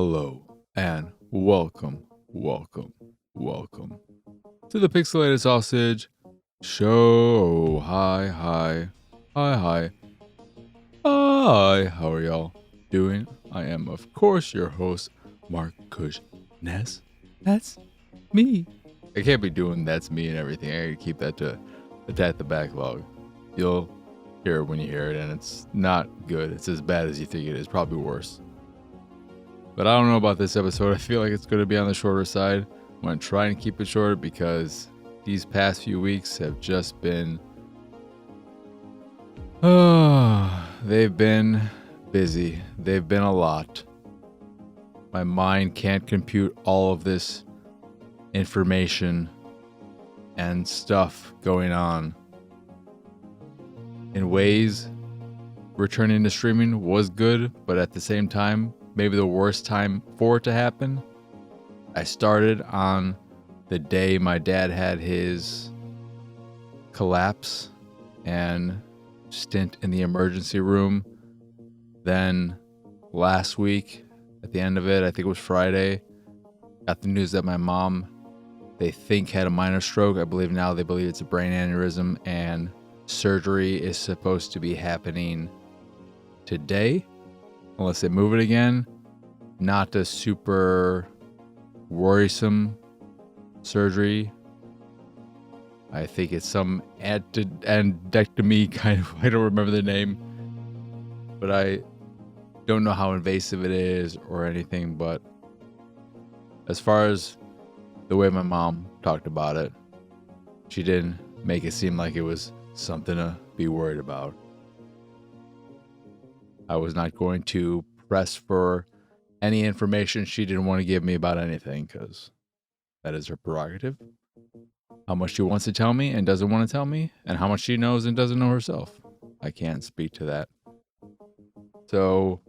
Hello and welcome to the Pixelated Sausage Show. Hi. How are y'all doing? I am, of course, your host, Mark Ness. That's me. I can't be doing that's me and everything. I gotta keep that to attack the backlog. You'll hear it when you hear it, and it's not good. It's as bad as you think it is, probably worse. But I don't know about this episode. I feel like it's going to be on the shorter side. I'm going to try and keep it short because these past few weeks have just been... they've been busy. They've been a lot. My mind can't compute all of this information and stuff going on. In ways, returning to streaming was good, but at the same time, maybe the worst time for it to happen. I started on the day my dad had his collapse and stint in the emergency room. Then last week, at the end of it, I think it was Friday, got the news that my mom, they think, had a minor stroke. I believe now they believe it's a brain aneurysm, and surgery is supposed to be happening today, unless they move it again. Not a super worrisome surgery. I think it's some andectomy kind of, I don't remember the name, but I don't know how invasive it is or anything. But as far as the way my mom talked about it, she didn't make it seem like it was something to be worried about. I was not going to press for any information she didn't want to give me about anything, because that is her prerogative. How much she wants to tell me and doesn't want to tell me, and how much she knows and doesn't know herself, I can't speak to that. So,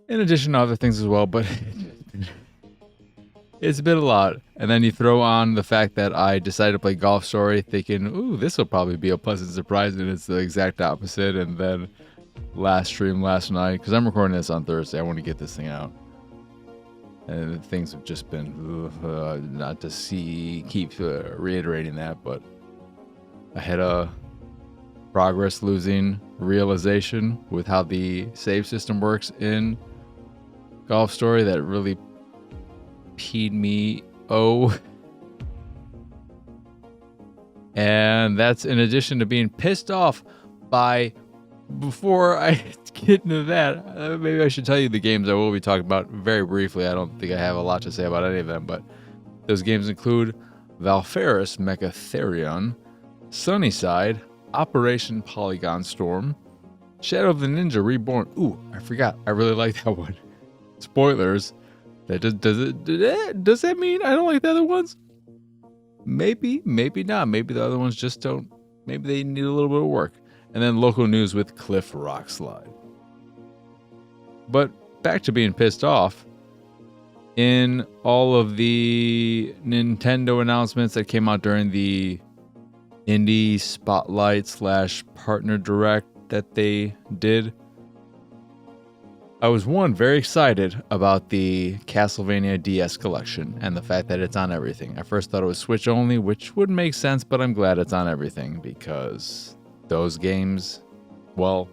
in addition to other things as well, but it's been a lot. And then you throw on the fact that I decided to play Golf Story thinking, ooh, this will probably be a pleasant surprise, and it's the exact opposite. And then last stream last night, because I'm recording this on Thursday, I want to get this thing out, and things have just been not to keep reiterating that, but I had a progress losing realization with how the save system works in Golf Story that really peed me and that's in addition to being pissed off by... Before I get into that, maybe I should tell you the games I will be talking about very briefly. I don't think I have a lot to say about any of them, but those games include Valfaris, Mecha, Therion, SunnySide, Operation Polygon Storm, Shadow of the Ninja Reborn. Ooh, I forgot. I really like that one. Spoilers. Does that mean I don't like the other ones? Maybe not. Maybe the other ones just don't. Maybe they need a little bit of work. And then local news with Cliff Rockslide. But back to being pissed off. In all of the Nintendo announcements that came out during the Indie Spotlight / Partner Direct that they did, I was very excited about the Castlevania DS collection and the fact that it's on everything. I first thought it was Switch only, which wouldn't make sense, but I'm glad it's on everything because those games, well,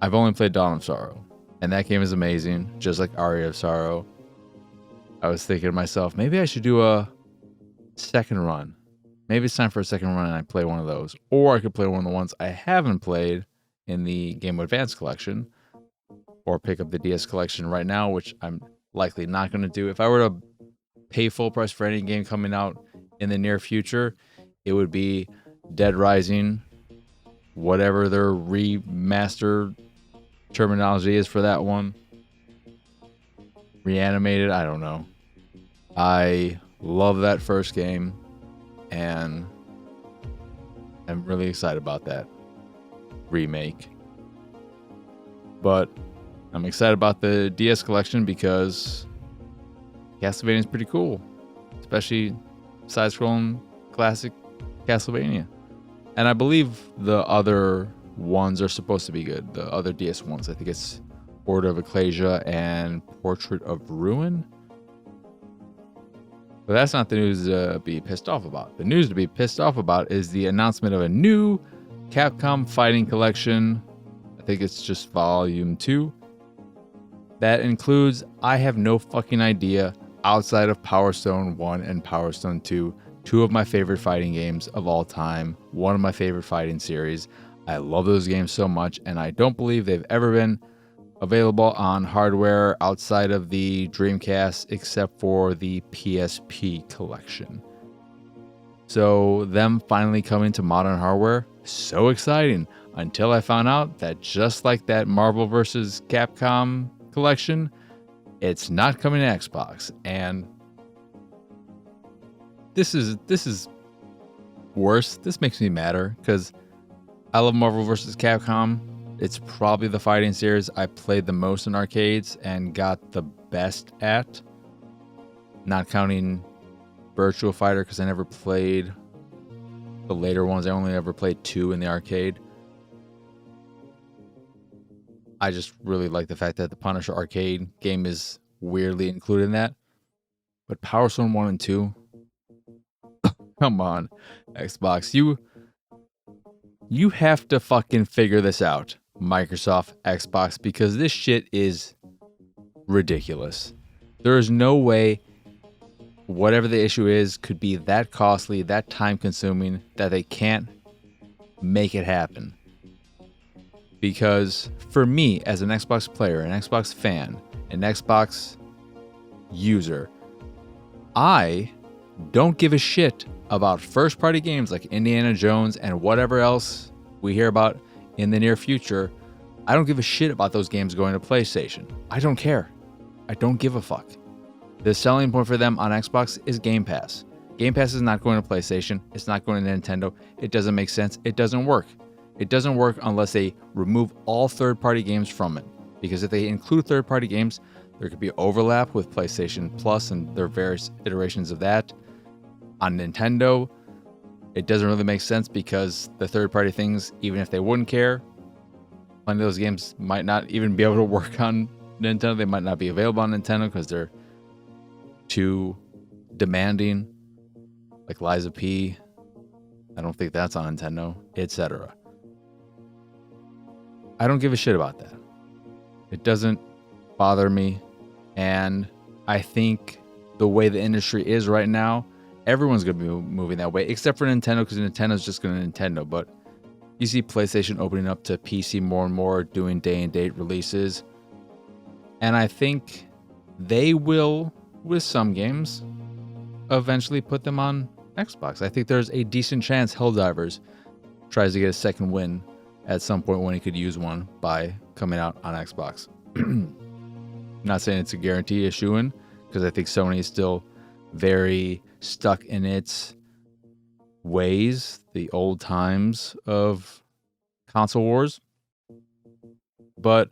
I've only played Dawn of Sorrow, and that game is amazing, just like Aria of Sorrow. I was thinking to myself, maybe I should do a second run. Maybe it's time for a second run and I play one of those. Or I could play one of the ones I haven't played in the Game Boy Advance collection, or pick up the DS collection right now, which I'm likely not going to do. If I were to pay full price for any game coming out in the near future, it would be Dead Rising, whatever their remaster terminology is for that one. Reanimated, I don't know. I love that first game, and I'm really excited about that remake. But I'm excited about the DS collection because Castlevania is pretty cool, especially side-scrolling classic Castlevania. And I believe the other ones are supposed to be good. The other DS ones. I think it's Order of Ecclesia and Portrait of Ruin. But that's not the news to be pissed off about. The news to be pissed off about is the announcement of a new Capcom Fighting Collection. I think it's just Volume 2. That includes, I have no fucking idea, outside of Power Stone 1 and Power Stone 2, two of my favorite fighting games of all time, one of my favorite fighting series. I love those games so much, and I don't believe they've ever been available on hardware outside of the Dreamcast, except for the PSP collection. So them finally coming to modern hardware, so exciting, until I found out that just like that Marvel vs. Capcom collection, it's not coming to Xbox. And this is worse. This makes me madder because I love Marvel vs. Capcom. It's probably the fighting series I played the most in arcades and got the best at. Not counting Virtua Fighter because I never played the later ones. I only ever played 2 in the arcade. I just really like the fact that the Punisher arcade game is weirdly included in that. But Power Stone 1 and 2, come on, Xbox. You have to fucking figure this out, Microsoft, Xbox, because this shit is ridiculous. There is no way whatever the issue is could be that costly, that time consuming, that they can't make it happen. Because for me, as an Xbox player, an Xbox fan, an Xbox user, I don't give a shit about first-party games like Indiana Jones and whatever else we hear about in the near future. I don't give a shit about those games going to PlayStation. I don't care. I don't give a fuck. The selling point for them on Xbox is Game Pass. Game Pass is not going to PlayStation. It's not going to Nintendo. It doesn't make sense. It doesn't work. It doesn't work unless they remove all third-party games from it. Because if they include third-party games, there could be overlap with PlayStation Plus and their various iterations of that. On Nintendo, it doesn't really make sense because the third-party things, even if they wouldn't care, plenty of those games might not even be able to work on Nintendo. They might not be available on Nintendo because they're too demanding, like Liza P. I don't think that's on Nintendo, etc. I don't give a shit about that. It doesn't bother me, and I think the way the industry is right now, everyone's going to be moving that way, except for Nintendo, because Nintendo's just going to Nintendo. But you see PlayStation opening up to PC more and more, doing day-and-date releases. And I think they will, with some games, eventually put them on Xbox. I think there's a decent chance Helldivers tries to get a second win at some point when he could use one by coming out on Xbox. Not saying it's a guarantee issue, because I think Sony is still very stuck in its ways, the old times of console wars. But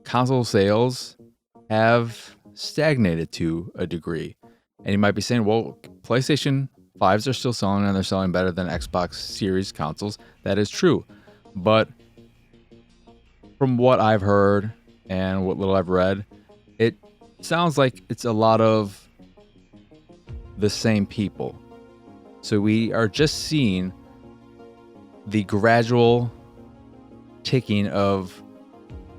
console sales have stagnated to a degree. And you might be saying, well, PlayStation 5s are still selling and they're selling better than Xbox Series consoles. That is true. But from what I've heard and what little I've read, it sounds like it's a lot of the same people. So we are just seeing the gradual ticking of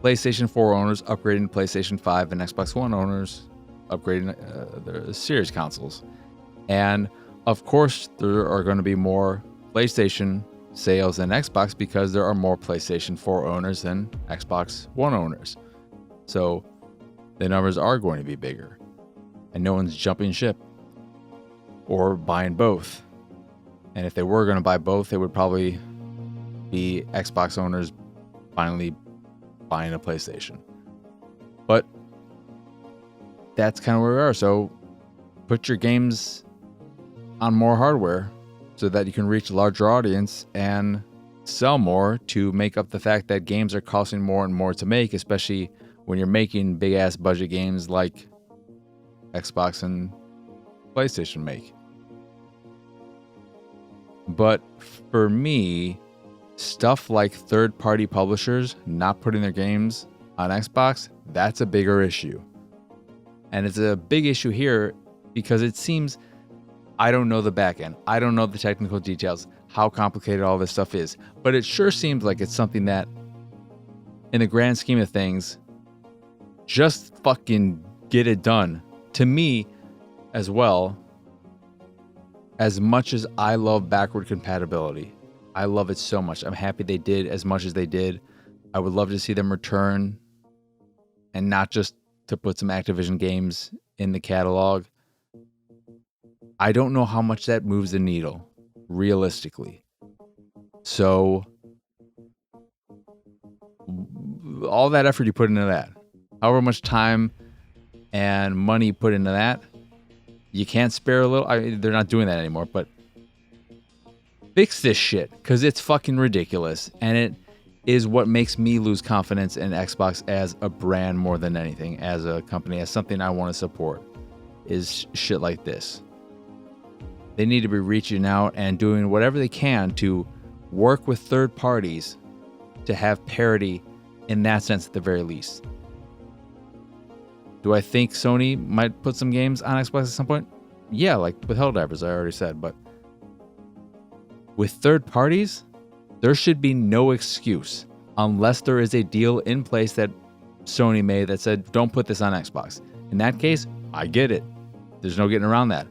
PlayStation 4 owners upgrading to PlayStation 5 and Xbox One owners upgrading their Series consoles. And of course, there are going to be more PlayStation sales than Xbox because there are more PlayStation 4 owners than Xbox One owners. So the numbers are going to be bigger. And no one's jumping ship or buying both. And if they were going to buy both, it would probably be Xbox owners finally buying a PlayStation. But that's kind of where we are. So put your games on more hardware so that you can reach a larger audience and sell more to make up the fact that games are costing more and more to make, especially when you're making big ass budget games like Xbox and PlayStation make. But for me, stuff like third-party publishers not putting their games On Xbox, that's a bigger issue. And it's a big issue here because it seems I don't know the back end. I don't know the technical details, how complicated all this stuff is. But it sure seems like it's something that, in the grand scheme of things, just fucking get it done. To me, as well, as much as I love backward compatibility, I love it so much. I'm happy they did as much as they did. I would love to see them return, and not just to put some Activision games in the catalog. I don't know how much that moves the needle, realistically. So, all that effort you put into that, however much time and money you put into that, you can't spare a little. They're not doing that anymore, but fix this shit, because it's fucking ridiculous, and it is what makes me lose confidence in Xbox as a brand more than anything, as a company, as something I want to support, is shit like this. They need to be reaching out and doing whatever they can to work with third parties to have parity in that sense at the very least. Do I think Sony might put some games on Xbox at some point? Yeah, like with Helldivers, I already said, but with third parties, there should be no excuse unless there is a deal in place that Sony made that said, don't put this on Xbox. In that case, I get it. There's no getting around that.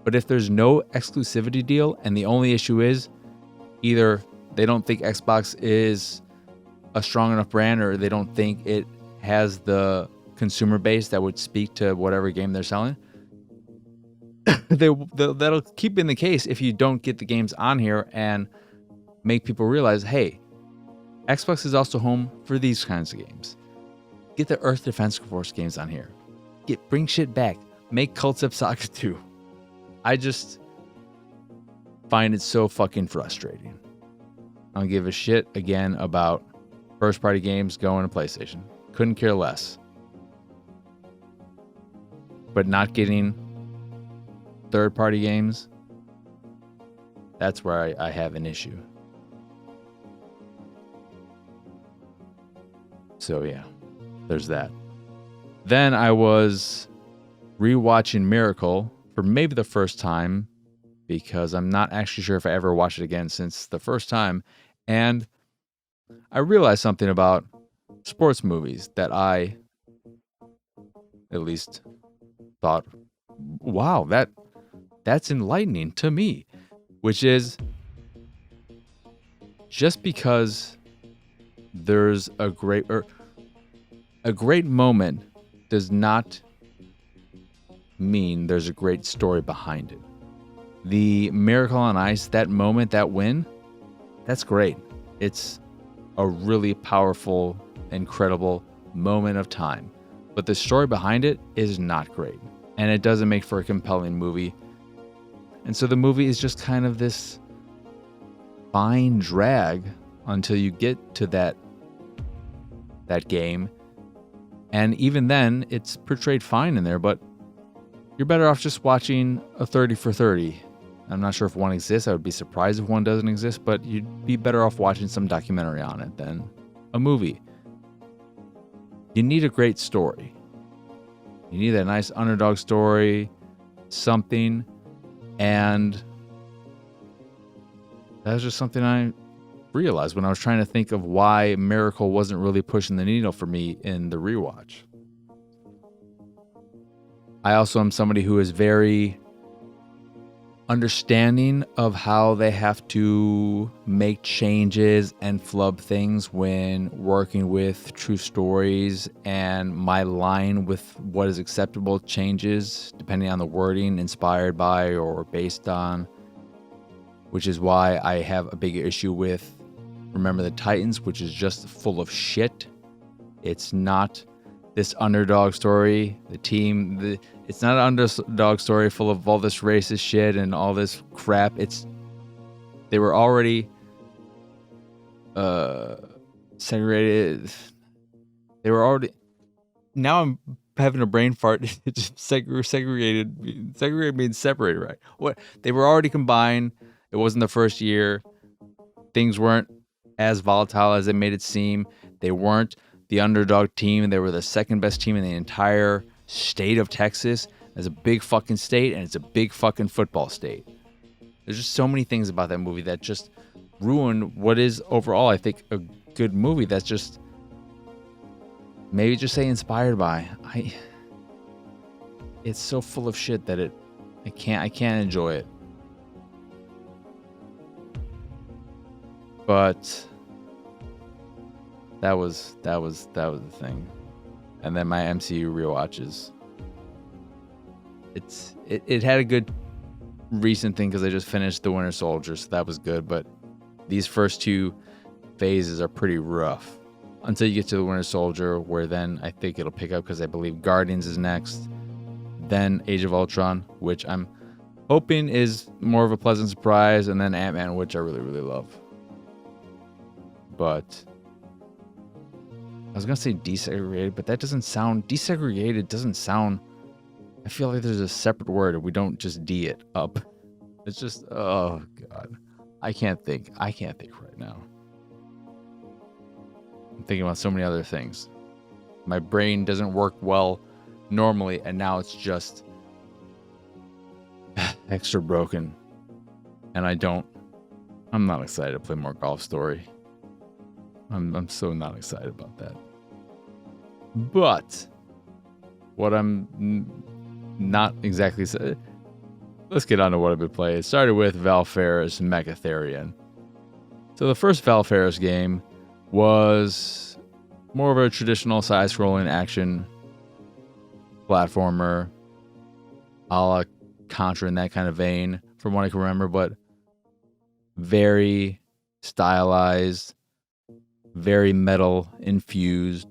But if there's no exclusivity deal and the only issue is either they don't think Xbox is a strong enough brand, or they don't think it has the consumer base that would speak to whatever game they're selling, that'll keep being the case if you don't get the games on here and make people realize, hey, Xbox is also home for these kinds of games. Get the Earth Defense Force games on here. Bring shit back. Make Cult of Saga 2. I just find it so fucking frustrating. I don't give a shit again about first party games going to PlayStation. Couldn't care less. But not getting third party games, that's where I have an issue. So yeah, there's that. Then I was rewatching Miracle for maybe the first time, because I'm not actually sure if I ever watched it again since the first time. And I realized something about sports movies that I at least thought, wow, that's enlightening to me, which is just because there's a great moment does not mean there's a great story behind it. The Miracle on Ice, that moment, that win, that's great. It's a really powerful, incredible moment of time. But the story behind it is not great. And it doesn't make for a compelling movie. And so the movie is just kind of this fine drag until you get to that game. And even then, it's portrayed fine in there, but you're better off just watching a 30 for 30. I'm not sure if one exists. I would be surprised if one doesn't exist, but you'd be better off watching some documentary on it than a movie. You need a great story. You need that nice underdog story, something, and that was just something I realized when I was trying to think of why Miracle wasn't really pushing the needle for me in the rewatch. I also am somebody who is very understanding of how they have to make changes and flub things when working with true stories, and my line with what is acceptable changes depending on the wording inspired by or based on, which is why I have a big issue with Remember the Titans, which is just full of shit. It's not this underdog story. It's not an underdog story full of all this racist shit and all this crap. They were already segregated. They were already. Now I'm having a brain fart. Segregated means separated, right? What? They were already combined. It wasn't the first year. Things weren't as volatile as they made it seem. They weren't the underdog team. They were the second best team in the entire state of Texas. It's a big fucking state, and it's a big fucking football state. There's just so many things about that movie that just ruin what is overall, I think, a good movie. That's just maybe just say inspired by. It's so full of shit that I can't enjoy it. But that was the thing. And then my MCU rewatches. It had a good recent thing because I just finished The Winter Soldier, so that was good. But these first two phases are pretty rough until you get to The Winter Soldier, where then I think it'll pick up because I believe Guardians is next. Then Age of Ultron, which I'm hoping is more of a pleasant surprise, and then Ant-Man, which I really, really love. But I was going to say desegregated, but that doesn't sound... Desegregated doesn't sound... I feel like there's a separate word, and we don't just D it up. It's just... Oh, God. I can't think right now. I'm thinking about so many other things. My brain doesn't work well normally, and now it's just extra broken. And I'm not excited to play more Golf Story. I'm so not excited about that. But what I'm not exactly... Let's get on to what I've been playing. It started with Valfaris Mecha Therion. So the first Valfaris game was more of a traditional side-scrolling action platformer, a la Contra in that kind of vein, from what I can remember, but very stylized, very metal infused,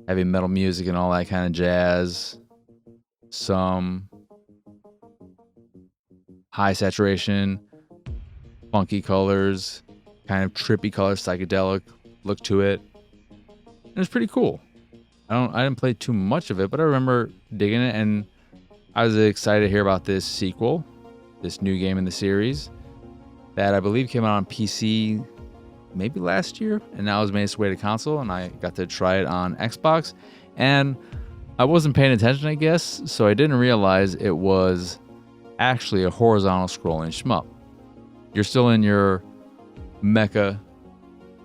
heavy metal music and all that kind of jazz. Some high saturation, funky colors, kind of trippy colors, psychedelic look to it. And it's pretty cool. I didn't play too much of it, but I remember digging it, and I was excited to hear about this sequel, this new game in the series that I believe came out on PC maybe last year, and now it's made its way to console, and I got to try it on Xbox, and I wasn't paying attention, I guess, so I didn't realize it was actually a horizontal scrolling shmup. You're still in your mecha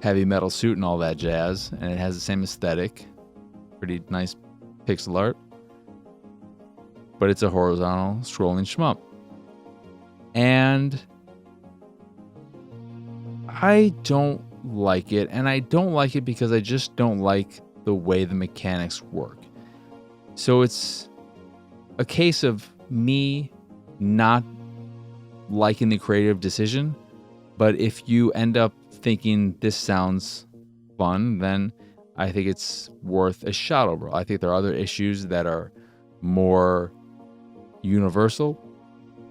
heavy metal suit and all that jazz, and it has the same aesthetic. Pretty nice pixel art. But it's a horizontal scrolling shmup. And I don't like it, and I don't like it because I just don't like the way the mechanics work. So it's a case of me not liking the creative decision, but if you end up thinking this sounds fun, then I think it's worth a shot overall. I think there are other issues that are more universal,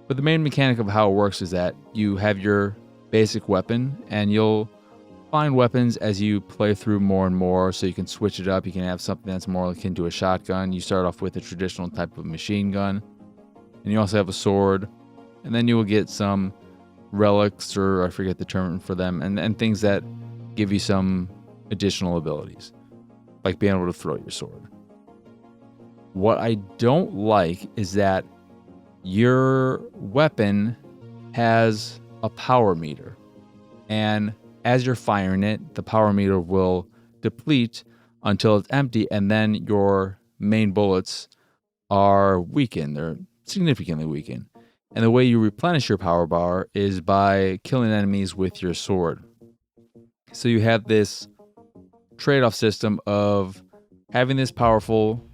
but the main mechanic of how it works is that you have your basic weapon, and you'll find weapons as you play through more and more, so you can switch it up. You can have something that's more akin to a shotgun. You start off with a traditional type of machine gun, and you also have a sword, and then you will get some relics, or I forget the term for them, and things that give you some additional abilities, like being able to throw your sword. What I don't like is that your weapon has a power meter, and as you're firing it, the power meter will deplete until it's empty, and then your main bullets are weakened. They're significantly weakened. And the way you replenish your power bar is by killing enemies with your sword. So you have this trade-off system of having this powerful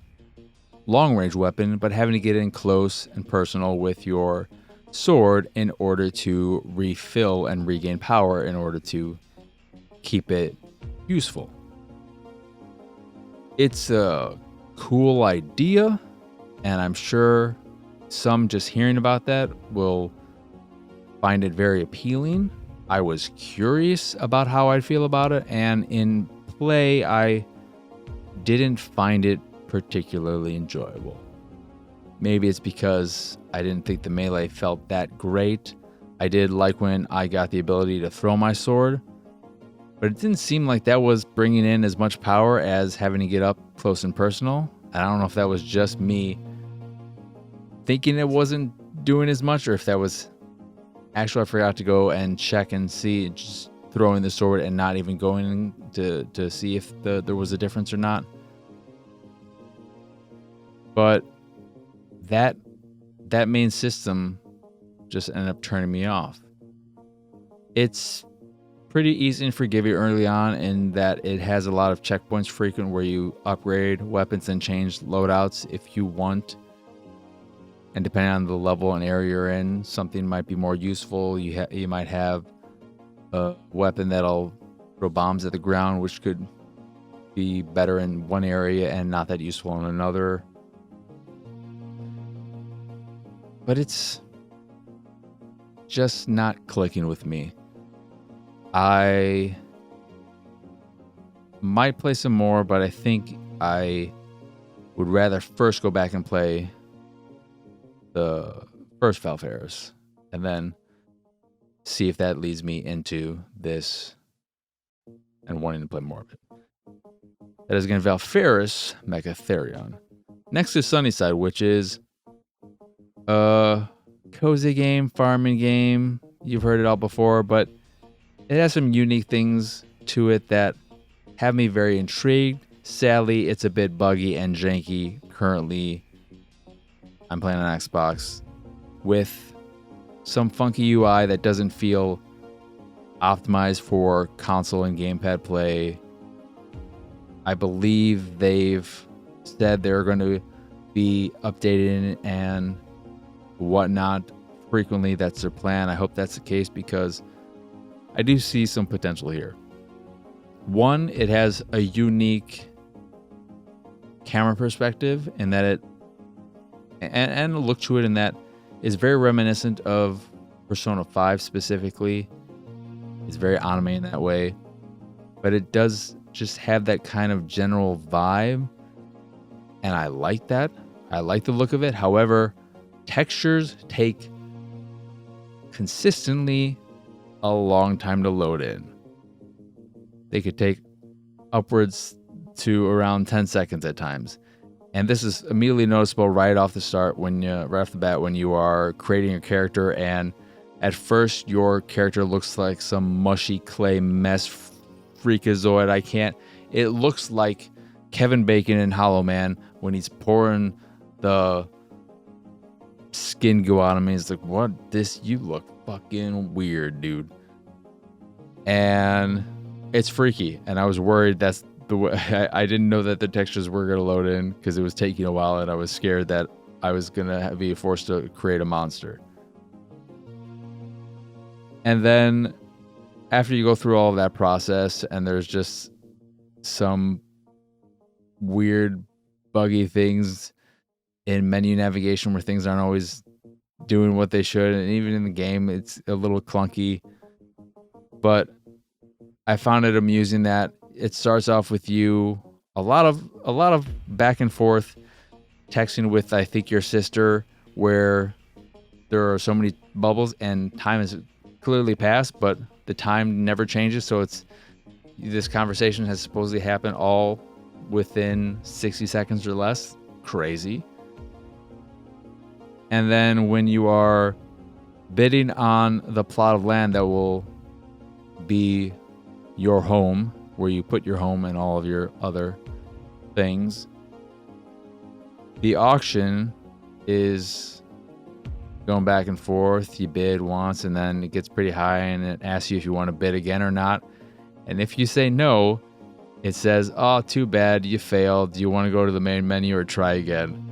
long-range weapon, but having to get in close and personal with your sword in order to refill and regain power in order to keep it useful. It's a cool idea, and I'm sure some just hearing about that will find it very appealing. I was curious about how I'd feel about it, and in play, I didn't find it particularly enjoyable. Maybe it's because I didn't think the melee felt that great. I did like when I got the ability to throw my sword, But it didn't seem like that was bringing in as much power as having to get up close and personal. I don't know if that was just me thinking it wasn't doing as much, or if that was actually I forgot to go and check and see, just throwing the sword and not even going to see if there was a difference or not. But that main system just ended up turning me off. It's pretty easy and forgiving early on in that it has a lot of checkpoints frequent where you upgrade weapons and change loadouts if you want. And depending on the level and area you're in, something might be more useful. You might have a weapon that'll throw bombs at the ground, which could be better in one area and not that useful in another. But it's just not clicking with me. I might play some more, but I think I would rather first go back and play the first Valfaris and then see if that leads me into this and wanting to play more of it. That is again Valfaris, Mecha, Therion. Next is SunnySide, which is a cozy game, farming game. You've heard it all before, but it has some unique things to it that have me very intrigued. Sadly, it's a bit buggy and janky currently. I'm playing on Xbox with some funky UI that doesn't feel optimized for console and gamepad play. I believe they've said they're going to be updated and whatnot frequently. That's their plan. I hope that's the case because I do see some potential here. One, it has a unique camera perspective in that it and a look to it in that is very reminiscent of Persona 5 specifically. It's very anime in that way, but it does just have that kind of general vibe, and I like that. I like the look of it. However, textures take consistently a long time to load in. They could take upwards to around 10 seconds at times. And this is immediately noticeable right off the start right off the bat when you are creating your character, and at first your character looks like some mushy clay mess freakazoid. It looks like Kevin Bacon in Hollow Man when he's pouring the skin goo out of me. It's like, what? You look fucking weird, dude. And it's freaky, and I was worried that's the way. I didn't know that the textures were going to load in because it was taking a while, and I was scared that I was going to be forced to create a monster. And then after you go through all of that process, and there's just some weird buggy things in menu navigation where things aren't always doing what they should, and even in the game it's a little clunky, but I found it amusing that it starts off with you a lot of back and forth texting with, I think, your sister, where there are so many bubbles and time has clearly passed, but the time never changes. So this conversation has supposedly happened all within 60 seconds or less. Crazy. And then when you are bidding on the plot of land that will be your home, where you put your home and all of your other things, the auction is going back and forth. You bid once and then it gets pretty high and it asks you if you want to bid again or not. And if you say no, it says, oh, too bad, you failed. Do you want to go to the main menu or try again?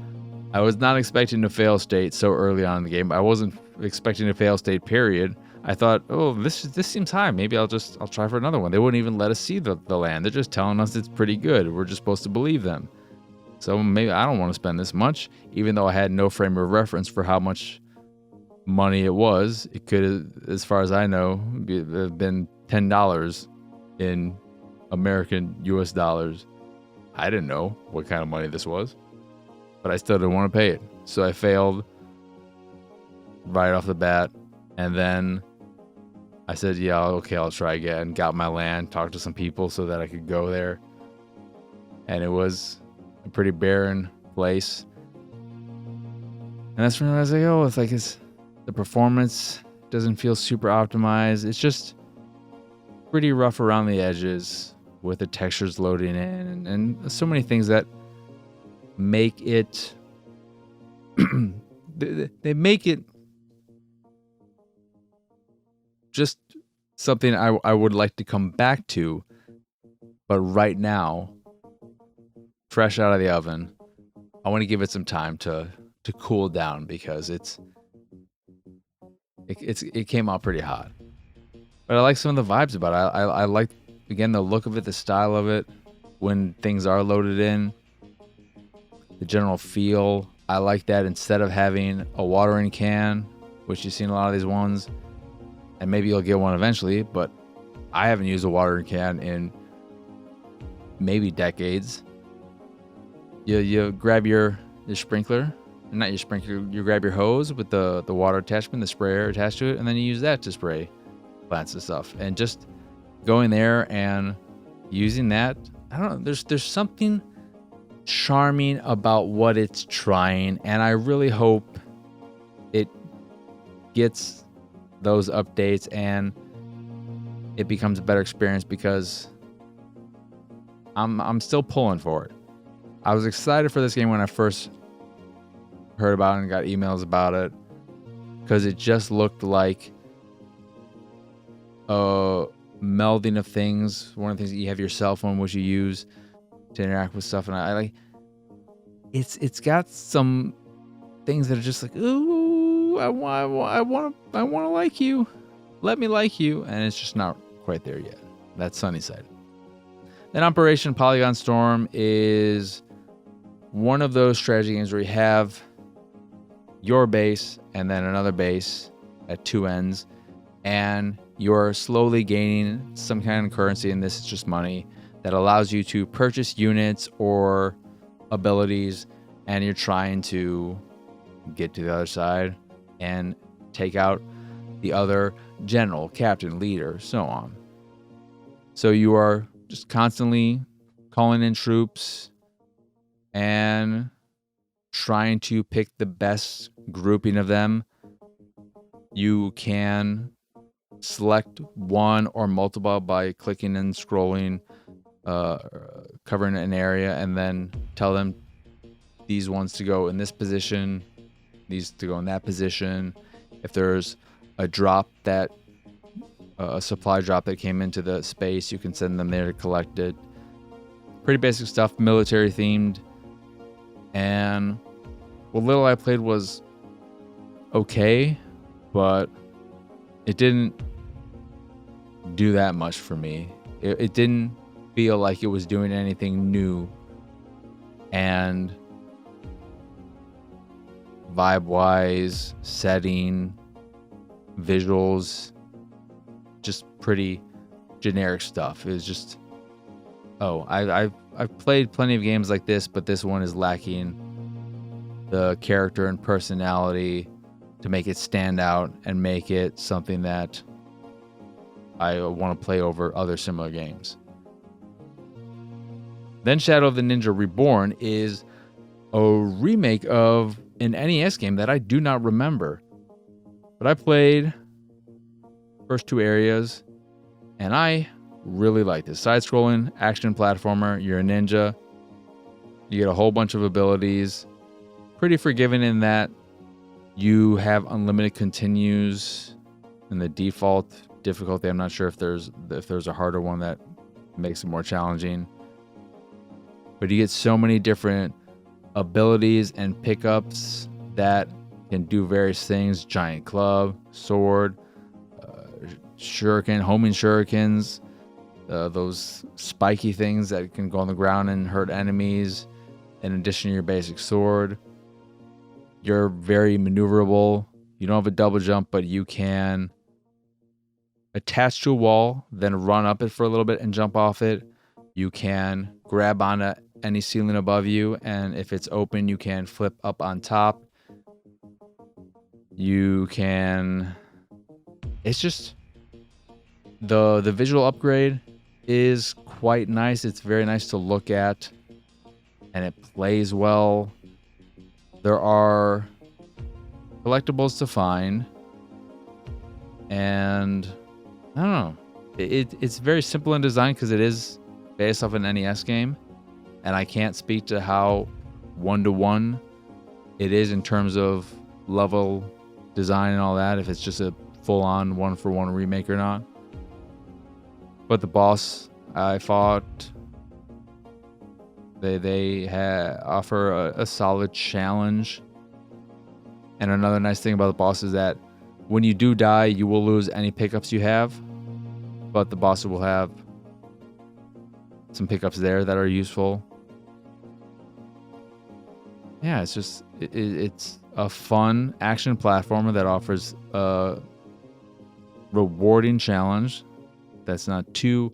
I was not expecting a fail state so early on in the game. I wasn't expecting a fail state, period. I thought, oh, this seems high. Maybe I'll try for another one. They wouldn't even let us see the land. They're just telling us it's pretty good. We're just supposed to believe them. So maybe I don't want to spend this much, even though I had no frame of reference for how much money it was. It could, as far as I know, have been $10 in American US dollars. I didn't know what kind of money this was, but I still didn't want to pay it. So I failed right off the bat. And then I said, yeah, okay, I'll try again. Got my land, talked to some people so that I could go there. And it was a pretty barren place. And that's when I was like, oh, it's the performance doesn't feel super optimized. It's just pretty rough around the edges with the textures loading in and so many things that make it they make it just something I would like to come back to, but right now, fresh out of the oven, I want to give it some time to cool down because it came out pretty hot. But I like some of the vibes about it. I like, again, the look of it, the style of it when things are loaded in, the general feel. I like that instead of having a watering can, which you've seen a lot of these ones, and maybe you'll get one eventually, but I haven't used a watering can in maybe decades. You grab your sprinkler, not your sprinkler, you grab your hose with the water attachment, the sprayer attached to it, and then you use that to spray plants and stuff. And just going there and using that, I don't know, there's something charming about what it's trying, and I really hope it gets those updates and it becomes a better experience because I'm still pulling for it. I was excited for this game when I first heard about it and got emails about it because it just looked like a melding of things. One of the things that you have your cell phone, which you use to interact with stuff, and I like it's got some things that are just like, ooh, I want to like you, let me like you, and it's just not quite there yet. That's SunnySide. Then Operation Polygon Storm is one of those strategy games where you have your base and then another base at two ends, and you're slowly gaining some kind of currency, and this is just money, that allows you to purchase units or abilities, and you're trying to get to the other side and take out the other general, captain, leader, so on. So you are just constantly calling in troops and trying to pick the best grouping of them. You can select one or multiple by clicking and scrolling, covering an area, and then tell them these ones to go in this position, these to go in that position. If there's a drop that a supply drop that came into the space, you can send them there to collect it. Pretty basic stuff, military themed. And what little I played was okay, but it didn't do that much for me. It didn't feel like it was doing anything new. And vibe-wise, setting, visuals, just pretty generic stuff. It was just, I've played plenty of games like this, but this one is lacking the character and personality to make it stand out and make it something that I want to play over other similar games. Then Shadow of the Ninja Reborn is a remake of an NES game that I do not remember. But I played first two areas, and I really like this. Side-scrolling, action platformer, you're a ninja. You get a whole bunch of abilities. Pretty forgiving in that you have unlimited continues in the default difficulty. I'm not sure if there's a harder one that makes it more challenging. But you get so many different abilities and pickups that can do various things. Giant club, sword, shuriken, homing shurikens, those spiky things that can go on the ground and hurt enemies. In addition to your basic sword, you're very maneuverable. You don't have a double jump, but you can attach to a wall, then run up it for a little bit and jump off it. You can grab onto any ceiling above you, and if it's open, you can flip up on top. You can... It's just The visual upgrade is quite nice. It's very nice to look at, and it plays well. There are collectibles to find, and I don't know. It's very simple in design because it is based off an NES game, and I can't speak to how one-to-one it is in terms of level design and all that, if it's just a full-on one-for-one remake or not. But the boss I fought, they offer a solid challenge. And another nice thing about the boss is that when you do die, you will lose any pickups you have, but the boss will have some pickups there that are useful. Yeah, it's just it's a fun action platformer that offers a rewarding challenge that's not too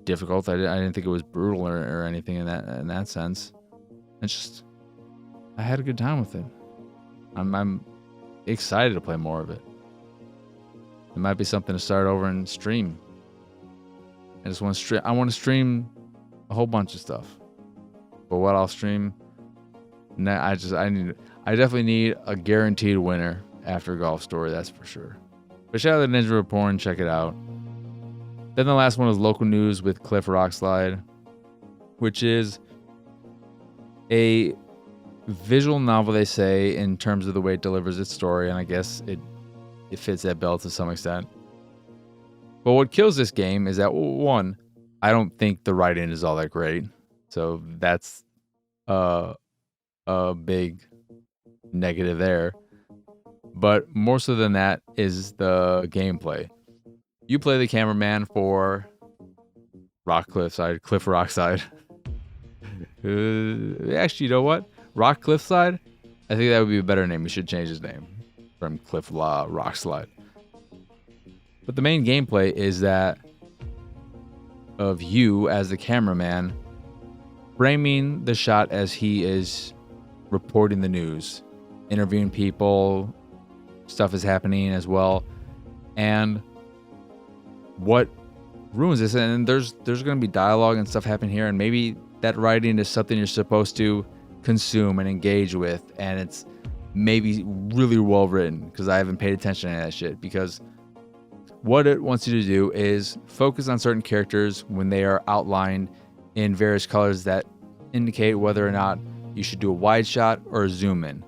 difficult. I didn't think it was brutal or anything in that sense. It's just, I had a good time with it. I'm excited to play more of it. It might be something to start over and stream. I just want to stream. I want to stream a whole bunch of stuff. But what I'll stream, I definitely need a guaranteed winner after Golf Story. That's for sure. But shout out to Ninja Reborn, check it out. Then the last one is local news with Cliff Rockslide, which is a visual novel, they say, in terms of the way it delivers its story, and I guess it fits that bill to some extent. But what kills this game is that, one, I don't think the writing is all that great. So that's a big negative there. But more so than that is the gameplay. You play the cameraman for Cliff Rockside. Actually, you know what? Rock Cliffside? I think that would be a better name. We should change his name from Cliff Rockslide. But the main gameplay is that of you as the cameraman framing the shot as he is reporting the news, interviewing people, stuff is happening as well. And what ruins this, and there's going to be dialogue and stuff happening here, and maybe that writing is something you're supposed to consume and engage with, and it's maybe really well written, because I haven't paid attention to that shit, because what it wants you to do is focus on certain characters when they are outlined in various colors that indicate whether or not you should do a wide shot or a zoom in.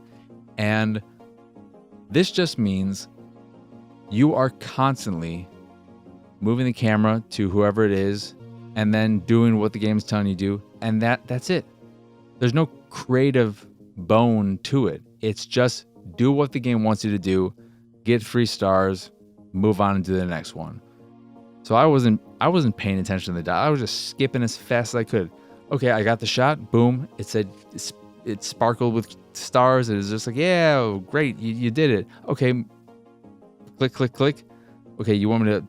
And this just means you are constantly moving the camera to whoever it is and then doing what the game is telling you to do, and that's it. There's no creative bone to it. It's just do what the game wants you to do, get 3 stars, move on and do the next one. So I wasn't paying attention to the dial. I was just skipping as fast as I could. Okay, I got the shot. Boom. It said it sparkled with stars. It was just like, yeah, great, you did it. Okay, click, click, click. Okay, you want me to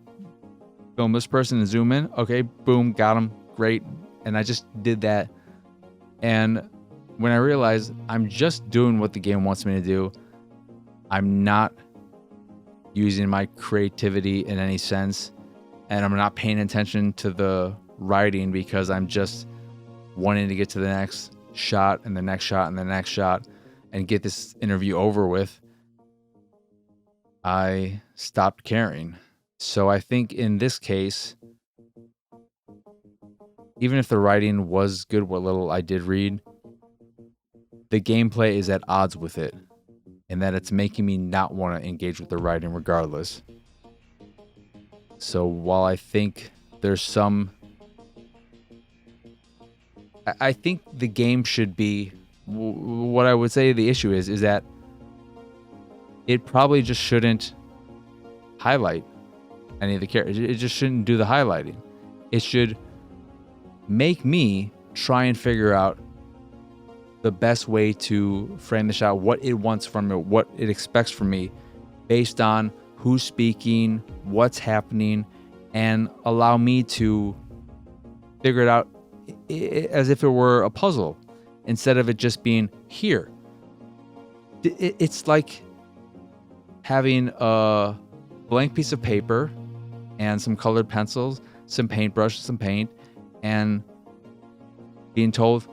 film this person and zoom in? Okay, boom, got him. Great. And I just did that. And when I realized I'm just doing what the game wants me to do, I'm not using my creativity in any sense, and I'm not paying attention to the writing because I'm just wanting to get to the next shot and the next shot and the next shot and get this interview over with, I stopped caring. So I think in this case, even if the writing was good, what little I did read, the gameplay is at odds with it, and that it's making me not want to engage with the writing regardless. So while I think there's some... I think the game should be... What I would say the issue is that it probably just shouldn't highlight any of the characters. It just shouldn't do the highlighting. It should make me try and figure out the best way to frame the shot, what it wants from me, what it expects from me, based on who's speaking, what's happening, and allow me to figure it out as if it were a puzzle, instead of it just being here. It's like having a blank piece of paper and some colored pencils, some paintbrushes, some paint, and being told,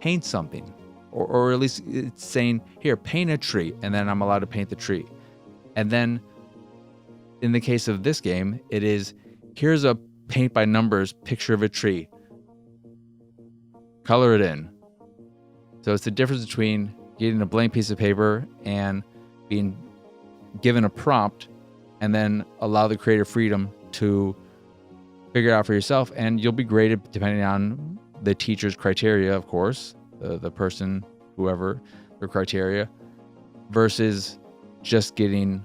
paint something. Or at least it's saying, here, paint a tree, and then I'm allowed to paint the tree. And then in the case of this game, it is, here's a paint by numbers picture of a tree. Color it in. So it's the difference between getting a blank piece of paper and being given a prompt and then allow the creative freedom to figure it out for yourself. And you'll be graded depending on the teacher's criteria, of course, the person, whoever, their criteria, versus just getting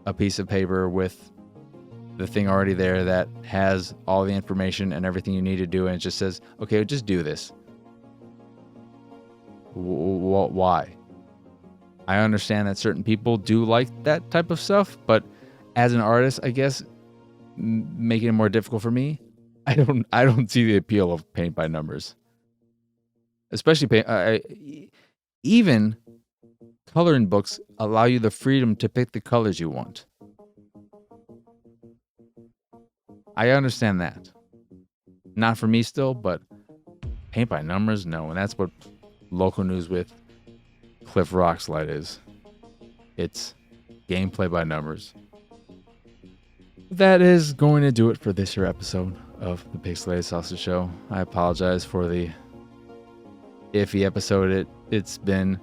a piece of paper with the thing already there that has all the information and everything you need to do, and it just says, okay, just do this. Why? I understand that certain people do like that type of stuff, but as an artist, I guess making it more difficult for me, I don't see the appeal of paint by numbers. Especially even coloring books allow you the freedom to pick the colors you want. I understand that. Not for me still, but paint by numbers, no. And that's what local news with Cliff Rockslide is. It's gameplay by numbers. That is going to do it for this here episode of the Pixelated Sausage Show. I apologize for the iffy episode it's been.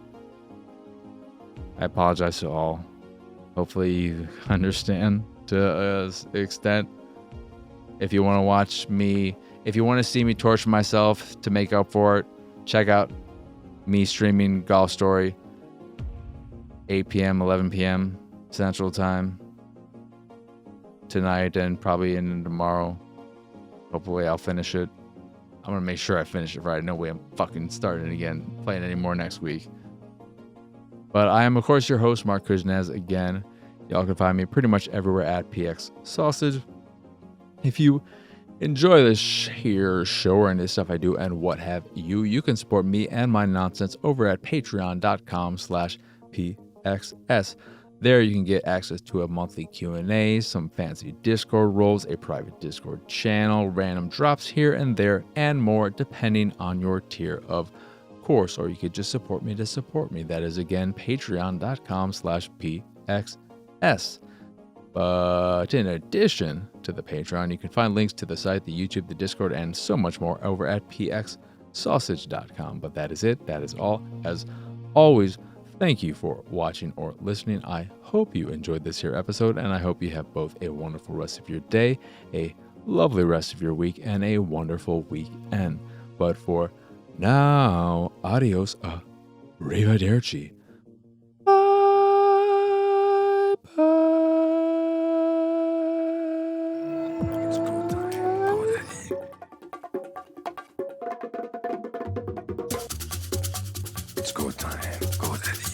I apologize to all. Hopefully you understand to an extent. If you want to watch me, if you want to see me torture myself to make up for it, check out me streaming Golf Story 8 p.m., 11 p.m. Central Time tonight and probably in tomorrow. Hopefully I'll finish it. I'm going to make sure I finish it right. No way I'm fucking starting again, playing anymore next week. But I am, of course, your host, Mark Kuznez. Again, y'all can find me pretty much everywhere at PX Sausage. If you enjoy this here show and this stuff I do and what have you, you can support me and my nonsense over at patreon.com/PXS. There you can get access to a monthly Q&A, some fancy Discord roles, a private Discord channel, random drops here and there, and more depending on your tier, of course. Or you could just support me to support me. That is, again, patreon.com/PXS. But in addition to the Patreon, you can find links to the site, the YouTube, the Discord, and so much more over at pxsausage.com. But that is it. That is all. As always, thank you for watching or listening. I hope you enjoyed this here episode, and I hope you have both a wonderful rest of your day, a lovely rest of your week, and a wonderful weekend. But for now, adios, arrivederci. Bye bye. It's go time, go daddy.